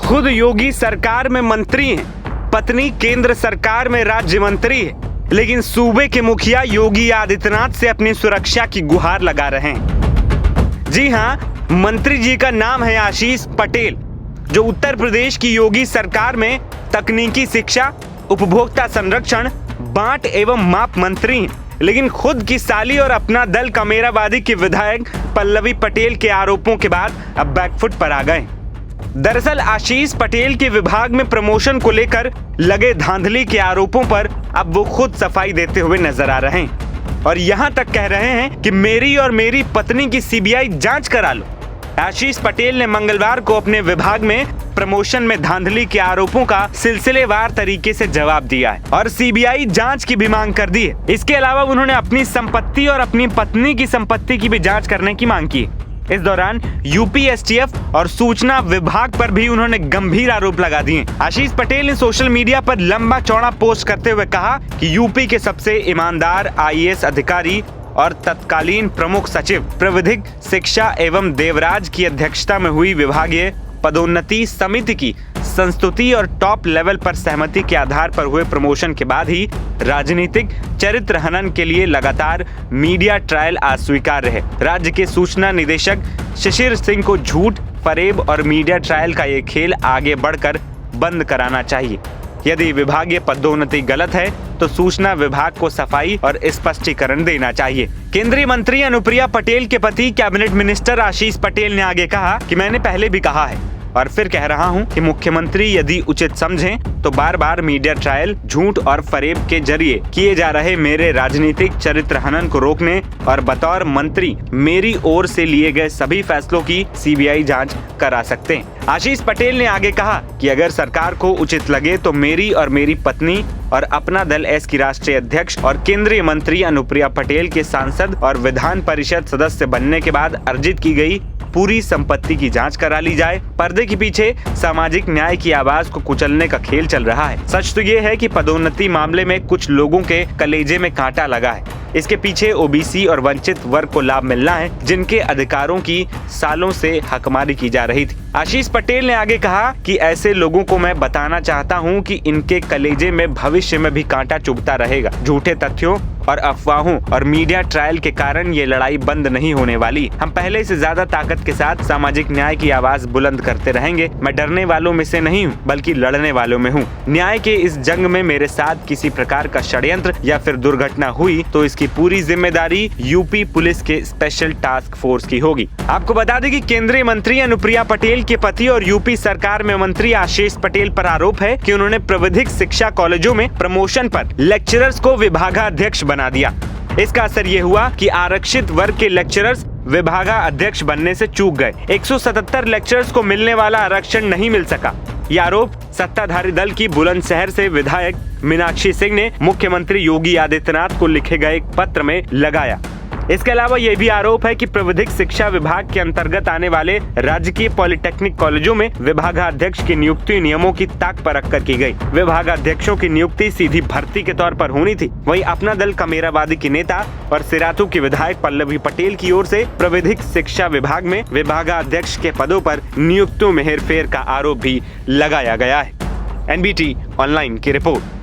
खुद योगी सरकार में मंत्री हैं, पत्नी केंद्र सरकार में राज्य मंत्री है, लेकिन सूबे के मुखिया योगी आदित्यनाथ से अपनी सुरक्षा की गुहार लगा रहे हैं। जी हां, मंत्री जी का नाम है आशीष पटेल, जो उत्तर प्रदेश की योगी सरकार में तकनीकी शिक्षा, उपभोक्ता संरक्षण, बांट एवं माप मंत्री हैं। लेकिन खुद की साली और अपना दल कामेराबादी के विधायक पल्लवी पटेल के आरोपों के बाद अब बैकफुट पर आ गए। दरअसल आशीष पटेल के विभाग में प्रमोशन को लेकर लगे धांधली के आरोपों पर अब वो खुद सफाई देते हुए नजर आ रहे हैं और यहां तक कह रहे हैं कि मेरी और मेरी पत्नी की सीबीआई जांच करा लो। आशीष पटेल ने मंगलवार को अपने विभाग में प्रमोशन में धांधली के आरोपों का सिलसिलेवार तरीके से जवाब दिया है और सीबीआई जांच की भी मांग कर दी है। इसके अलावा उन्होंने अपनी संपत्ति और अपनी पत्नी की संपत्ति की भी जांच करने की मांग की। इस दौरान यूपी एसटीएफ और सूचना विभाग पर भी उन्होंने गंभीर आरोप लगा दिए। आशीष पटेल ने सोशल मीडिया पर लंबा चौड़ा पोस्ट करते हुए कहा कि यूपी के सबसे ईमानदार आईएएस अधिकारी और तत्कालीन प्रमुख सचिव प्रविधिक शिक्षा एवं देवराज की अध्यक्षता में हुई विभागीय पदोन्नति समिति की संस्तुति और टॉप लेवल पर सहमति के आधार पर हुए प्रमोशन के बाद ही राजनीतिक चरित्र हनन के लिए लगातार मीडिया ट्रायल अस्वीकार्य है। राज्य के सूचना निदेशक शिशिर सिंह को झूठ, फरेब और मीडिया ट्रायल का ये खेल आगे बढ़कर बंद कराना चाहिए। यदि विभागीय पदोन्नति गलत है तो सूचना विभाग को सफाई और स्पष्टीकरण देना चाहिए। केंद्रीय मंत्री अनुप्रिया पटेल के पति कैबिनेट मिनिस्टर आशीष पटेल ने आगे कहा कि मैंने पहले भी कहा है और फिर कह रहा हूं कि मुख्यमंत्री यदि उचित समझें तो बार बार मीडिया ट्रायल, झूठ और फरेब के जरिए किए जा रहे मेरे राजनीतिक चरित्र हनन को रोकने और बतौर मंत्री मेरी ओर से लिए गए सभी फैसलों की सीबीआई जांच करा सकते हैं। आशीष पटेल ने आगे कहा कि अगर सरकार को उचित लगे तो मेरी और मेरी पत्नी और अपना दल एस की राष्ट्रीय अध्यक्ष और केंद्रीय मंत्री अनुप्रिया पटेल के सांसद और विधान परिषद सदस्य बनने के बाद अर्जित की गई पूरी संपत्ति की जांच करा ली जाए। पर्दे के पीछे सामाजिक न्याय की आवाज को कुचलने का खेल चल रहा है। सच तो ये है कि पदोन्नति मामले में कुछ लोगों के कलेजे में कांटा लगा है। इसके पीछे ओबीसी और वंचित वर्ग को लाभ मिलना है, जिनके अधिकारों की सालों से हकमारी की जा रही थी। आशीष पटेल ने आगे कहा कि ऐसे लोगों को मैं बताना चाहता हूं कि इनके कलेजे में भविष्य में भी कांटा चुभता रहेगा। झूठे तथ्यों और अफवाहों और मीडिया ट्रायल के कारण ये लड़ाई बंद नहीं होने वाली। हम पहले से ज्यादा ताकत के साथ सामाजिक न्याय की आवाज बुलंद करते रहेंगे। मैं डरने वालों में से नहीं हूँ, बल्कि लड़ने वालों में हूँ। न्याय के इस जंग में मेरे साथ किसी प्रकार का षड्यंत्र या फिर दुर्घटना हुई तो इसकी पूरी जिम्मेदारी यूपी पुलिस के स्पेशल टास्क फोर्स की होगी। आपको बता दें कि केंद्रीय मंत्री अनुप्रिया पटेल के पति और यूपी सरकार में मंत्री आशीष पटेल पर आरोप है कि उन्होंने प्रविधिक शिक्षा कॉलेजों में प्रमोशन पर लेक्चरर्स को विभागाध्यक्ष बना दिया। इसका असर ये हुआ कि आरक्षित वर्ग के लेक्चरर्स विभागाध्यक्ष बनने से चूक गए। 177 लेक्चरर्स को मिलने वाला आरक्षण नहीं मिल सका। यह आरोप सत्ताधारी दल की बुलंदशहर से विधायक मीनाक्षी सिंह ने मुख्यमंत्री योगी आदित्यनाथ को लिखे गए एक पत्र में लगाया। इसके अलावा यह भी आरोप है कि प्रविधिक शिक्षा विभाग के अंतर्गत आने वाले राजकीय पॉलिटेक्निक कॉलेजों में विभागाध्यक्ष की नियुक्ति नियमों की ताक परख कर की गई। विभागाध्यक्षों की नियुक्ति सीधी भर्ती के तौर पर होनी थी। वहीं अपना दल कामेराबादी की नेता और सिराथू की विधायक पल्लवी पटेल की ओर से प्रविधिक शिक्षा विभाग में विभागाध्यक्ष के पदों पर नियुक्तियों में हेरफेर का आरोप भी लगाया गया है। एनबीटी ऑनलाइन की रिपोर्ट।